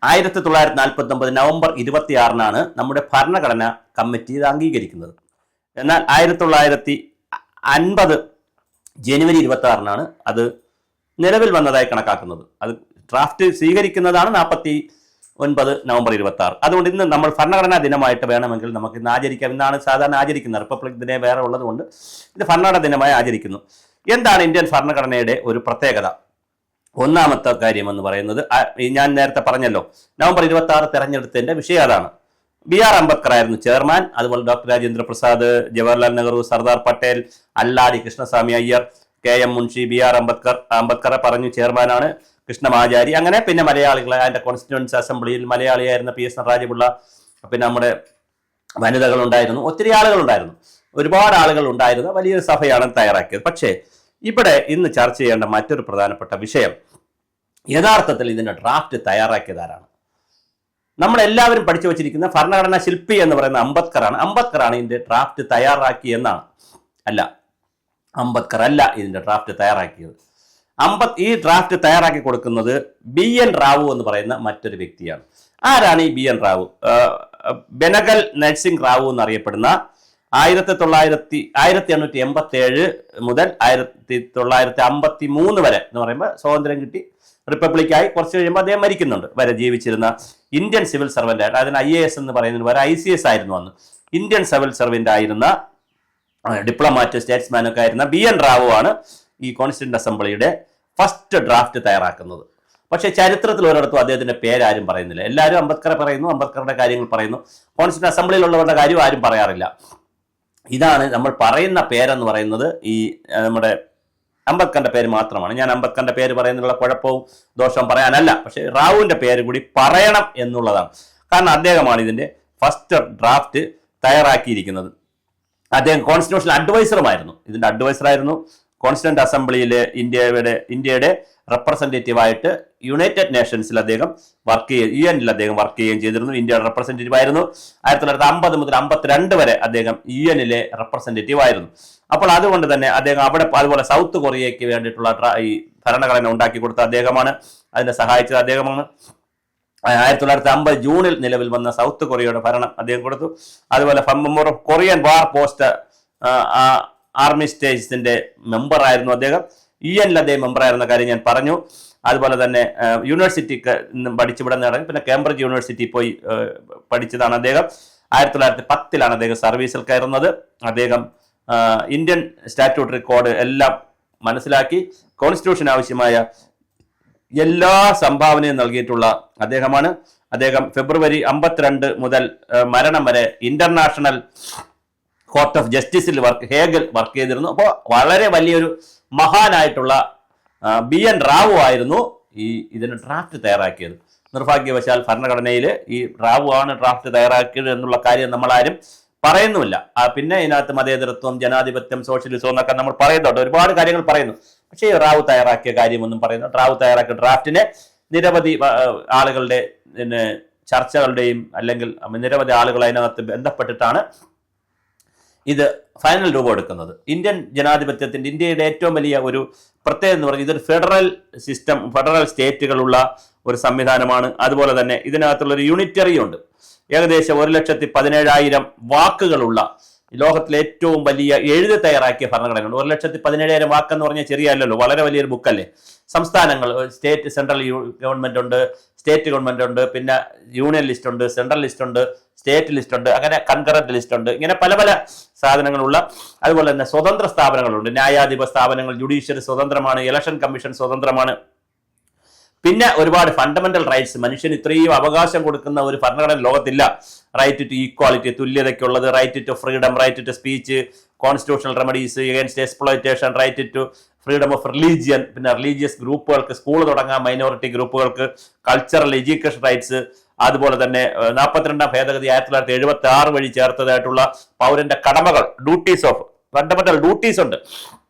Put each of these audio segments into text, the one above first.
1949 November 26-നാണ് നമ്മുടെ ഭരണഘടന committee ഇത് അംഗീകരിക്കുന്നത്. എന്നാൽ 1950 ജനുവരി 26-നാണ് അത് നിലവിൽ വന്നതായി കണക്കാക്കുന്നത്. അത് ഡ്രാഫ്റ്റ് സ്വീകരിക്കുന്നതാണ് 49 നവംബർ 26. അതുകൊണ്ട് ഇന്ന് നമ്മൾ ഭരണഘടനാ ദിനമായിട്ട് വേണമെങ്കിൽ നമുക്ക് ഇന്ന് ആചരിക്കാം. ഇന്നാണ് സാധാരണ ആചരിക്കുന്നത്. റിപ്പബ്ലിക് ദിനം വേറെ ഉള്ളതുകൊണ്ട് ഇത് ഭരണഘടനാ ദിനമായി ആചരിക്കുന്നു. എന്താണ് ഇന്ത്യൻ ഭരണഘടനയുടെ ഒരു പ്രത്യേകത? ഒന്നാമത്തെ കാര്യം എന്ന് പറയുന്നത്, ഞാൻ നേരത്തെ പറഞ്ഞല്ലോ, നവംബർ 26 തെരഞ്ഞെടുത്തതിന്റെ വിഷയം അതാണ്. BR അംബേദ്കർ ആയിരുന്നു ചെയർമാൻ. അതുപോലെ doctor Rajendra Prasad, Jawaharlal Nehru, Sardar Patel, Alladi Krishnaswamy Iyer, KM Munshi, BR അംബേദ്കറെ പറഞ്ഞു ചെയർമാനാണ്, കൃഷ്ണമാചാരി, അങ്ങനെ പിന്നെ മലയാളികളെ അതിന്റെ കോൺസ്റ്റിറ്റ്യൂവൻസി അസംബ്ലിയിൽ മലയാളിയായിരുന്ന PS നടരാജപിള്ള, പിന്നെ നമ്മുടെ വനിതകളുണ്ടായിരുന്നു, ഒത്തിരി ആളുകളുണ്ടായിരുന്നു, ഒരുപാട് ആളുകൾ ഉണ്ടായിരുന്ന വലിയൊരു സഭയാണ് തയ്യാറാക്കിയത്. പക്ഷേ ഇവിടെ ഇന്ന് ചർച്ച ചെയ്യേണ്ട മറ്റൊരു പ്രധാനപ്പെട്ട വിഷയം, യഥാർത്ഥത്തിൽ ഇതിന്റെ ഡ്രാഫ്റ്റ് തയ്യാറാക്കിയതാരാണ്? നമ്മളെല്ലാവരും പഠിച്ചു വച്ചിരിക്കുന്ന ഭരണഘടനാ ശില്പി എന്ന് പറയുന്ന അംബേദ്കറാണ് ഇതിന്റെ ഡ്രാഫ്റ്റ് തയ്യാറാക്കിയെന്നാണ്. അല്ല, അംബേദ്കർ അല്ല ഇതിന്റെ ഡ്രാഫ്റ്റ് തയ്യാറാക്കിയത്. ഈ ഡ്രാഫ്റ്റ് തയ്യാറാക്കി കൊടുക്കുന്നത് BN റാവു എന്ന് പറയുന്ന മറ്റൊരു വ്യക്തിയാണ്. ആരാണ് ഈ BN റാവു? ബെനഗൽ നരസിംഗ് റാവു എന്നറിയപ്പെടുന്ന 1887 മുതൽ 1953 വരെ എന്ന് പറയുമ്പോൾ സ്വാതന്ത്ര്യം കിട്ടി റിപ്പബ്ലിക്കായി കുറച്ച് കഴിയുമ്പോൾ അദ്ദേഹം മരിക്കുന്നുണ്ട് വരെ ജീവിച്ചിരുന്ന ഇന്ത്യൻ സിവിൽ സർവന്റ് ആയിട്ട്, അതിന് IAS എന്ന് പറയുന്നതിന് വരെ ICS ആയിരുന്നു അന്ന്. ഇന്ത്യൻ സിവിൽ സർവന്റ് ആയിരുന്ന ഡിപ്ലോമാറ്റ്, സ്റ്റേറ്റ്സ്മാൻ ഒക്കെ ആയിരുന്ന BN റാവു ആണ് ഈ കോൺസ്റ്റിറ്റ്യൂന്റ് അസംബ്ലിയുടെ ഫസ്റ്റ് ഡ്രാഫ്റ്റ് തയ്യാറാക്കുന്നത്. പക്ഷേ ചരിത്രത്തിൽ ഒരിടത്തും അദ്ദേഹത്തിന്റെ പേരാരും പറയുന്നില്ല. എല്ലാവരും അംബേദ്കറെ പറയുന്നു, അംബേദ്കറുടെ കാര്യങ്ങൾ പറയുന്നു, കോൺസ്റ്റിറ്റ്യൂന്റ് അസംബ്ലിയിലുള്ളവരുടെ കാര്യം ആരും പറയാറില്ല. ഇതാണ് നമ്മൾ പറയുന്ന പേരെന്ന് പറയുന്നത് ഈ നമ്മുടെ അംബേദ്കറിന്റെ പേര് മാത്രമാണ്. ഞാൻ അംബേദ്കറിന്റെ പേര് പറയുന്നതിനുള്ള കുഴപ്പവും ദോഷവും പറയാനല്ല, പക്ഷേ റാവുവിന്റെ പേര് കൂടി പറയണം എന്നുള്ളതാണ്. കാരണം അദ്ദേഹമാണ് ഇതിന്റെ ഫസ്റ്റ് ഡ്രാഫ്റ്റ് തയ്യാറാക്കിയിരിക്കുന്നത്. അദ്ദേഹം കോൺസ്റ്റിറ്റ്യൂഷണൽ അഡ്വൈസറുമായിരുന്നു. ഇതിന്റെ അഡ്വൈസറായിരുന്നു. കോൺസ്റ്റിറ്റ്യൂന്റ് അസംബ്ലിയിൽ ഇന്ത്യയുടെ റെപ്രസെന്റേറ്റീവായിട്ട് യുണൈറ്റഡ് നേഷൻസിൽ അദ്ദേഹം വർക്ക് ചെയ്യുകയും UN-ൽ അദ്ദേഹം വർക്ക് ചെയ്യുകയും ചെയ്തിരുന്നു. ഇന്ത്യയുടെ റെപ്രസെന്റേറ്റീവ് ആയിരുന്നു. 1950 മുതൽ 52 വരെ അദ്ദേഹം UN-ലെ റെപ്രസെന്റേറ്റീവ് ആയിരുന്നു. അപ്പോൾ അതുകൊണ്ട് തന്നെ അദ്ദേഹം അവിടെ, അതുപോലെ സൗത്ത് കൊറിയയ്ക്ക് വേണ്ടിയിട്ടുള്ള ഈ ഭരണഘടന ഉണ്ടാക്കി കൊടുത്ത അദ്ദേഹമാണ്, അതിനെ സഹായിച്ചത് അദ്ദേഹമാണ്. 1950 ജൂണിൽ നിലവിൽ വന്ന സൗത്ത് കൊറിയയുടെ ഭരണം അദ്ദേഹം കൊടുത്തു. അതുപോലെ കൊറിയൻ വാർ പോസ്റ്റ് ആർമിസ്റ്റേഴ്സിന്റെ മെമ്പർ ആയിരുന്നു അദ്ദേഹം. UN-ൽ അദ്ദേഹം മെമ്പറായിരുന്ന കാര്യം ഞാൻ പറഞ്ഞു. അതുപോലെ തന്നെ യൂണിവേഴ്സിറ്റിക്ക് പഠിച്ചിവിടെ നടന്നു. പിന്നെ കേംബ്രിഡ്ജ് യൂണിവേഴ്സിറ്റി പോയി പഠിച്ചതാണ് അദ്ദേഹം. 1910 അദ്ദേഹം സർവീസിൽ കയറുന്നത്. അദ്ദേഹം ഇന്ത്യൻ സ്റ്റാറ്റ്യൂട്ടറി കോഡ് എല്ലാം മനസ്സിലാക്കി കോൺസ്റ്റിറ്റ്യൂഷൻ ആവശ്യമായ എല്ലാ സംഭാവനയും നൽകിയിട്ടുള്ള അദ്ദേഹമാണ്. അദ്ദേഹം ഫെബ്രുവരി 52 മുതൽ മരണം വരെ ഇന്റർനാഷണൽ കോർട്ട് ഓഫ് ജസ്റ്റിസിൽ ഹേഗിൽ വർക്ക് ചെയ്തിരുന്നു. അപ്പോൾ വളരെ വലിയൊരു മഹാനായിട്ടുള്ള BN റാവു ആയിരുന്നു ഇതിന് ഡ്രാഫ്റ്റ് തയ്യാറാക്കിയത്. നിർഭാഗ്യവശാൽ ഭരണഘടനയിൽ ഈ റാവു ആണ് ഡ്രാഫ്റ്റ് തയ്യാറാക്കിയത് എന്നുള്ള കാര്യം നമ്മളാരും പറയുന്നുമില്ല. പിന്നെ ഇതിനകത്ത് മതേതരത്വം, ജനാധിപത്യം, സോഷ്യലിസം എന്നൊക്കെ നമ്മൾ പറയുന്നുണ്ട്, ഒരുപാട് കാര്യങ്ങൾ പറയുന്നു. പക്ഷേ ഈ റാവു തയ്യാറാക്കിയ കാര്യമൊന്നും പറയുന്നു. റാവു തയ്യാറാക്കിയ ഡ്രാഫ്റ്റിനെ നിരവധി ആളുകളുടെ ചർച്ചകളുടെയും അല്ലെങ്കിൽ നിരവധി ആളുകൾ അതിനകത്ത് ബന്ധപ്പെട്ടിട്ടാണ് ഇത് ഫൈനൽ രൂപം എടുക്കുന്നത്. ഇന്ത്യൻ ജനാധിപത്യത്തിന്റെ, ഇന്ത്യയുടെ ഏറ്റവും വലിയ ഒരു പ്രത്യേകത എന്ന് പറഞ്ഞാൽ ഇതൊരു ഫെഡറൽ സിസ്റ്റം, ഫെഡറൽ സ്റ്റേറ്റുകളുള്ള ഒരു സംവിധാനമാണ്. അതുപോലെ തന്നെ ഇതിനകത്തുള്ളൊരു യൂണിറ്ററി ഉണ്ട്. ഏകദേശം 1,17,000 വാക്കുകളുള്ള ലോകത്തിലെ ഏറ്റവും വലിയ എഴുതി തയ്യാറാക്കിയ ഭരണഘടനയുണ്ട്. 1,17,000 വാക്കെന്ന് പറഞ്ഞാൽ ചെറിയല്ലോ, വളരെ വലിയൊരു ബുക്കല്ലേ. സംസ്ഥാനങ്ങൾ, സ്റ്റേറ്റ്, സെൻട്രൽ ഗവൺമെന്റ് ഉണ്ട്, സ്റ്റേറ്റ് ഗവൺമെന്റ് ഉണ്ട്, പിന്നെ യൂണിയൻ ലിസ്റ്റ് ഉണ്ട്, സെൻട്രൽ ലിസ്റ്റ് ഉണ്ട്, സ്റ്റേറ്റ് ലിസ്റ്റ് ഉണ്ട്, അങ്ങനെ കൺകറന്റ് ലിസ്റ്റ് ഉണ്ട്, ഇങ്ങനെ പല പല സാധനങ്ങളുള്ള. അതുപോലെ തന്നെ സ്വതന്ത്ര സ്ഥാപനങ്ങളുണ്ട്. ന്യായാധിപ സ്ഥാപനങ്ങൾ, ജുഡീഷ്യറി സ്വതന്ത്രമാണ്, ഇലക്ഷൻ കമ്മീഷൻ സ്വതന്ത്രമാണ്. പിന്നെ ഒരുപാട് ഫണ്ടമെന്റൽ റൈറ്റ്സ്, മനുഷ്യന് ഇത്രയും അവകാശം കൊടുക്കുന്ന ഒരു ഭരണഘടന ലോകത്തില്ല. റൈറ്റ് ടു ഈക്വാലിറ്റി, തുല്യതയ്ക്കുള്ളത്, right to freedom, right to speech, constitutional remedies against exploitation, right to freedom of religion, പിന്നെ റിലീജിയസ് ഗ്രൂപ്പുകൾക്ക് സ്കൂൾ തുടങ്ങാം, മൈനോറിറ്റി ഗ്രൂപ്പുകൾക്ക് കൾച്ചറൽ എഡ്യൂക്കേഷൻ റൈറ്റ്സ്. അതുപോലെ തന്നെ 42ാം ഭേദഗതി 1976 വഴി ചേർത്തതായിട്ടുള്ള പൗരന്റെ കടമകൾ, ഡ്യൂട്ടീസ് ഓഫ് ഫണ്ടമെന്റൽ ഡ്യൂട്ടീസ് ഉണ്ട്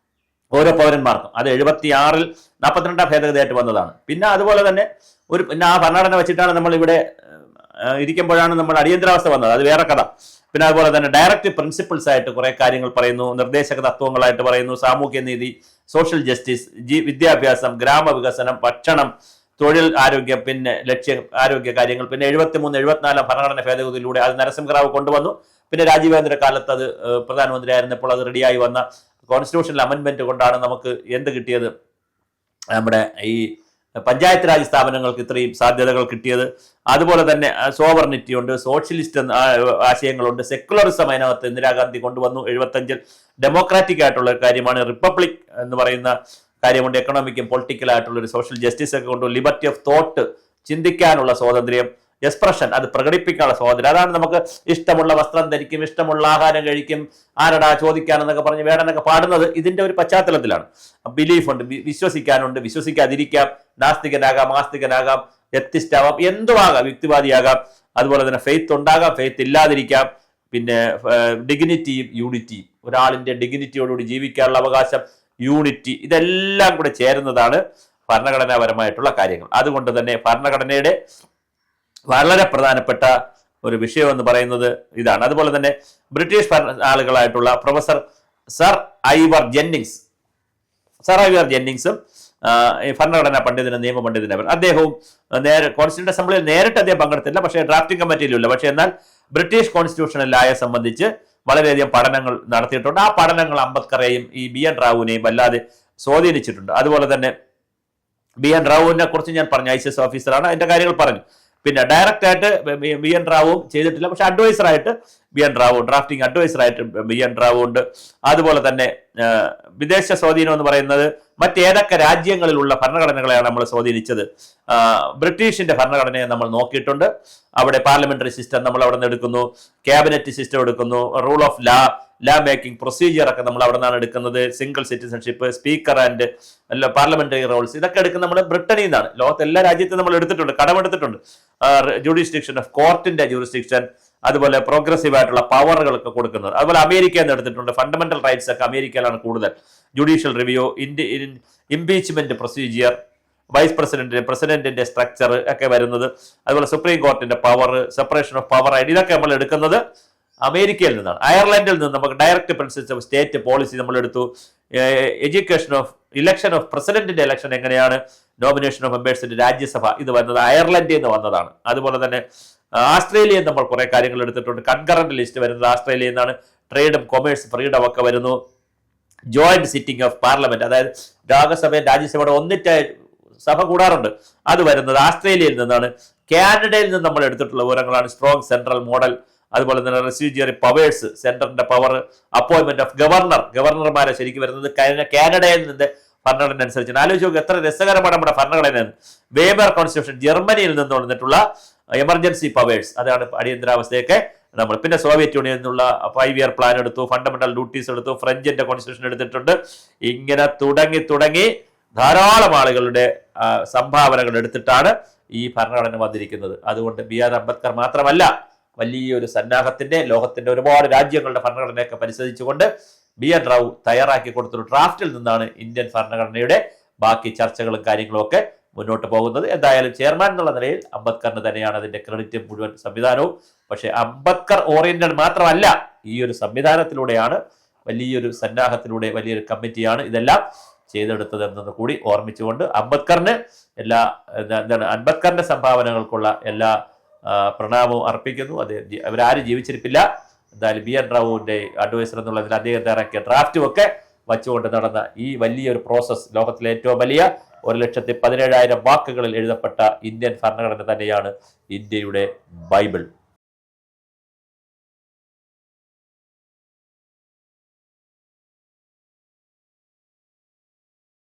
ഓരോ പൗരന്മാർക്കും. അത് 76-ൽ 42ാം ഭേദഗതിയായിട്ട് വന്നതാണ്. പിന്നെ അതുപോലെ തന്നെ പിന്നെ ആ ഭരണഘടന വെച്ചിട്ടാണ് നമ്മൾ ഇവിടെ ഇരിക്കുമ്പോഴാണ് നമ്മൾ അടിയന്തരാവസ്ഥ വന്നത്, അത് വേറെ കഥ. പിന്നെ അതുപോലെ തന്നെ ഡയറക്റ്റീവ് പ്രിൻസിപ്പിൾസ് ആയിട്ട് കുറെ കാര്യങ്ങൾ പറയുന്നു, നിർദ്ദേശക തത്വങ്ങളായിട്ട് പറയുന്നു, സാമൂഹ്യ നീതി, സോഷ്യൽ ജസ്റ്റിസ്, വിദ്യാഭ്യാസം, ഗ്രാമവികസനം, ഭക്ഷണം, തൊഴിൽ, ആരോഗ്യം, പിന്നെ ലക്ഷ്യം, ആരോഗ്യ കാര്യങ്ങൾ, പിന്നെ 73-74 ഭരണഘടന ഭേദഗതിയിലൂടെ അത് നരസിംഹറാവു കൊണ്ടുവന്നു. പിന്നെ രാജീവേന്ദ്ര കാലത്ത് അത് പ്രധാനമന്ത്രി ആയിരുന്നപ്പോൾ അത് റെഡിയായി വന്ന കോൺസ്റ്റിറ്റ്യൂഷണൽ അമെൻമെന്റ് കൊണ്ടാണ് നമുക്ക് എന്ത് കിട്ടിയത്, നമ്മുടെ ഈ പഞ്ചായത്ത് രാജ് സ്ഥാപനങ്ങൾക്ക് ഇത്രയും സാധ്യതകൾ കിട്ടിയത്. അതുപോലെ തന്നെ സോവർണിറ്റി ഉണ്ട്, സോഷ്യലിസ്റ്റ് ആശയങ്ങളുണ്ട്, സെക്കുലറിസം അതിനകത്ത് ഇന്ദിരാഗാന്ധി കൊണ്ടുവന്നു 75. ഡെമോക്രാറ്റിക് ആയിട്ടുള്ള കാര്യമാണ്, റിപ്പബ്ലിക് എന്ന് പറയുന്ന കാര്യമുണ്ട്, എക്കണോമിക്കും പൊളിറ്റിക്കൽ ആയിട്ടുള്ള ഒരു സോഷ്യൽ ജസ്റ്റിസ് ഒക്കെ കൊണ്ടു, ലിബർട്ടി ഓഫ് തോട്ട്, ചിന്തിക്കാനുള്ള സ്വാതന്ത്ര്യം, എക്സ്പ്രഷൻ, അത് പ്രകടിപ്പിക്കാനുള്ള സ്വാതന്ത്ര്യം. അതാണ് നമുക്ക് ഇഷ്ടമുള്ള വസ്ത്രം ധരിക്കും, ഇഷ്ടമുള്ള ആഹാരം കഴിക്കും, ആരടാ ചോദിക്കാനെന്നൊക്കെ പറഞ്ഞ് വേടനൊക്കെ പാടുന്നത് ഇതിന്റെ ഒരു പശ്ചാത്തലത്തിലാണ്. ബിലീഫ് ഉണ്ട്, വിശ്വസിക്കാനുണ്ട്, വിശ്വസിക്കാതിരിക്കാം, നാസ്തികനാകാം, ആസ്തികനാകാം, എത്തിസ്റ്റ് ആവാം, എന്തുമാകാം, യുക്തിവാദിയാകാം. അതുപോലെ തന്നെ ഫെയ്ത്ത് ഉണ്ടാകാം, ഫെയ്ത്ത് ഇല്ലാതിരിക്കാം. പിന്നെ ഡിഗ്നിറ്റിയും യൂണിറ്റിയും, ഒരാളിന്റെ ഡിഗ്നിറ്റിയോടുകൂടി ജീവിക്കാനുള്ള അവകാശം, യൂണിറ്റി, ഇതെല്ലാം കൂടെ ചേരുന്നതാണ് ഭരണഘടനാപരമായിട്ടുള്ള കാര്യങ്ങൾ. അതുകൊണ്ട് തന്നെ ഭരണഘടനയുടെ വളരെ പ്രധാനപ്പെട്ട ഒരു വിഷയം എന്ന് പറയുന്നത് ഇതാണ്. അതുപോലെ തന്നെ ബ്രിട്ടീഷ് ആളുകളായിട്ടുള്ള പ്രൊഫസർ സർ ഐവർ ജെന്നിങ്സും ഭരണഘടനാ പണ്ഡിതനും നിയമ പണ്ഡിതനും അദ്ദേഹവും കോൺസ്റ്റിറ്റ്യൂഷൻ അസംബ്ലിയിൽ നേരിട്ട് അദ്ദേഹം പങ്കെടുത്തില്ല, പക്ഷേ ഡ്രാഫ്റ്റിംഗ് കമ്മിറ്റിയിലുമില്ല. പക്ഷേ എന്നാൽ ബ്രിട്ടീഷ് കോൺസ്റ്റിറ്റ്യൂഷണൽ ലായെ സംബന്ധിച്ച് വളരെയധികം പഠനങ്ങൾ നടത്തിയിട്ടുണ്ട്. ആ പഠനങ്ങൾ അംബേദ്കറേയും ഈ BN റാവുവിനെയും വല്ലാതെ സ്വാധീനിച്ചിട്ടുണ്ട്. അതുപോലെ തന്നെ BN റാവുവിനെ കുറിച്ച് ഞാൻ പറഞ്ഞു, ICS ഓഫീസറാണ്, അതിന്റെ കാര്യങ്ങൾ പറഞ്ഞു. പിന്നെ ഡയറക്റ്റ് ആയിട്ട് BN റാവുവും ചെയ്തിട്ടില്ല, പക്ഷെ അഡ്വൈസറായിട്ട് BN റാവു, ഡ്രാഫ്റ്റിംഗ് അഡ്വൈസറായിട്ട് BN റാവു ഉണ്ട്. അതുപോലെ തന്നെ വിദേശ സ്വാധീനം എന്ന് പറയുന്നത് മറ്റേതൊക്കെ രാജ്യങ്ങളിലുള്ള ഭരണഘടനകളെയാണ് നമ്മൾ സ്വാധീനിച്ചത്. ബ്രിട്ടീഷിന്റെ ഭരണഘടനയെ നമ്മൾ നോക്കിയിട്ടുണ്ട്. അവിടെ പാർലമെന്ററി സിസ്റ്റം നമ്മൾ അവിടെ നിന്ന് എടുക്കുന്നു, ക്യാബിനറ്റ് സിസ്റ്റം എടുക്കുന്നു, rule of law making procedure ഒക്കെ നമ്മൾ അവിടെ നിന്നാണ് എടുക്കുന്നത്, single citizenship, speaker and parliamentary roles, ഇതൊക്കെ എടുക്കുന്ന നമ്മൾ ബ്രിട്ടനിൽ നിന്നാണ്. ലോകത്ത് എല്ലാ രാജ്യത്തും നമ്മൾ എടുത്തിട്ടുണ്ട്, കടമെടുത്തിട്ടുണ്ട്. ജുഡിസ്ഡിക്ഷൻ ഓഫ് കോർട്ടിന്റെ ജുഡിസ്ഡിക്ഷൻ, അതുപോലെ പ്രോഗ്രസീവ് ആയിട്ടുള്ള പവറുകളൊക്കെ കൊടുക്കുന്നത്. അതുപോലെ അമേരിക്കയിൽ നിന്ന് എടുത്തിട്ടുണ്ട്. ഫണ്ടമെന്റൽ റൈറ്റ്സ് ഒക്കെ അമേരിക്കയിലാണ് കൂടുതൽ. Judicial review, impeachment procedure, vice പ്രസിഡന്റിന്റെ സ്ട്രക്ചർ ഒക്കെ വരുന്നത്, അതുപോലെ supreme കോർട്ടിന്റെ power, separation of power ആയിട്ട് ഇതൊക്കെ നമ്മൾ എടുക്കുന്നത് അമേരിക്കയിൽ നിന്നാണ്. അയർലൻഡിൽ നിന്ന് നമുക്ക് direct principles of state policy നമ്മൾ എടുത്തു. ഇലക്ഷൻ ഓഫ് പ്രസിഡന്റിന്റെ ഇലക്ഷൻ എങ്ങനെയാണ്, നോമിനേഷൻ ഓഫ് മെമ്പേഴ്സിന്റെ രാജ്യസഭ, ഇത് വരുന്നത് അയർലൻഡിൽ നിന്ന് വന്നതാണ്. അതുപോലെ തന്നെ ആസ്ട്രേലിയയിൽ നമ്മൾ കുറെ കാര്യങ്ങൾ എടുത്തിട്ടുണ്ട്. കൺകറന്റ് ലിസ്റ്റ് വരുന്നത് ആസ്ട്രേലിയയിൽ നിന്നാണ്. ട്രേഡും കൊമേഴ്സ്, ഫ്രീഡം ഒക്കെ വരുന്നു. ജോയിന്റ് സിറ്റിംഗ് ഓഫ് പാർലമെന്റ്, അതായത് ലോകസഭയും രാജ്യസഭയുടെ ഒന്നിച്ച് സഭ കൂടാറുണ്ട്, അത് വരുന്നത് ആസ്ട്രേലിയയിൽ നിന്നാണ്. കാനഡയിൽ നിന്ന് നമ്മൾ എടുത്തിട്ടുള്ള വിവരങ്ങളാണ്. സ്ട്രോങ് സെൻട്രൽ മോഡൽ, അതുപോലെ തന്നെ റെസ്യൂജിയറി പവേഴ്സ്, സെൻട്രലിന്റെ പവർ, അപ്പോയിന്റ്മെന്റ് ഓഫ് ഗവർണർമാരെ ശരിക്കും വരുന്നത് കാനഡയിൽ നിന്ന് ഭരണഘടന അനുസരിച്ചാണ്. ആലോചിച്ച് നോക്കുക, എത്ര രസകരമാണ് നമ്മുടെ ഭരണഘടന. വേബർ കോൺസ്റ്റിറ്റ്യൂഷൻ ജർമ്മനിയിൽ നിന്ന് വന്നിട്ടുള്ള എമർജൻസി പവേഴ്സ്, അതാണ് അടിയന്തരാവസ്ഥയൊക്കെ നമ്മൾ. പിന്നെ സോവിയറ്റ് യൂണിയനിൽ നിന്നുള്ള 5 ഇയർ പ്ലാൻ എടുത്തു, ഫണ്ടമെന്റൽ ഡ്യൂട്ടീസ് എടുത്തു, ഫ്രഞ്ചിന്റെ കോൺസ്റ്റിറ്റ്യൂഷൻ എടുത്തിട്ടുണ്ട്. ഇങ്ങനെ തുടങ്ങി ധാരാളം ആളുകളുടെ സംഭാവനകൾ എടുത്തിട്ടാണ് ഈ ഭരണഘടന വന്നിരിക്കുന്നത്. അതുകൊണ്ട് BR അംബേദ്കർ മാത്രമല്ല, വലിയൊരു സന്നാഹത്തിന്റെ, ലോകത്തിന്റെ ഒരുപാട് രാജ്യങ്ങളുടെ ഭരണഘടനയൊക്കെ പരിശോധിച്ചുകൊണ്ട് BN റാവു തയ്യാറാക്കി കൊടുത്തൊരു ഡ്രാഫ്റ്റിൽ നിന്നാണ് ഇന്ത്യൻ ഭരണഘടനയുടെ ബാക്കി ചർച്ചകളും കാര്യങ്ങളും ഒക്കെ മുന്നോട്ട് പോകുന്നത്. എന്തായാലും ചെയർമാൻ എന്നുള്ള നിലയിൽ അംബേദ്കറിന് തന്നെയാണ് അതിന്റെ ക്രെഡിറ്റ് മുഴുവൻ സംവിധാനവും. പക്ഷെ അംബേദ്കർ ഓറിയന്റഡ് മാത്രമല്ല, ഈ ഒരു സംവിധാനത്തിലൂടെയാണ്, വലിയൊരു സന്നാഹത്തിലൂടെ, വലിയൊരു കമ്മിറ്റിയാണ് ഇതെല്ലാം ചെയ്തെടുത്തത് എന്നത് കൂടി ഓർമ്മിച്ചുകൊണ്ട് അംബേദ്കറിന് അംബേദ്കറിന്റെ സംഭാവനകൾക്കുള്ള എല്ലാ പ്രണാമവും അർപ്പിക്കുന്നു. അത് അവരാരും ജീവിച്ചിരിപ്പില്ല. എന്തായാലും BN റാവുവിന്റെ അഡ്വൈസർ എന്നുള്ളതിൽ അദ്ദേഹം ഇറക്കിയ ഡ്രാഫ്റ്റും ഒക്കെ വച്ചുകൊണ്ട് നടന്ന ഈ വലിയൊരു പ്രോസസ്, ലോകത്തിലെ ഏറ്റവും വലിയ 1,17,000 വാക്കുകളിൽ എഴുതപ്പെട്ട ഇന്ത്യൻ ഭരണഘടന തന്നെയാണ് ഇന്ത്യയുടെ ബൈബിൾ.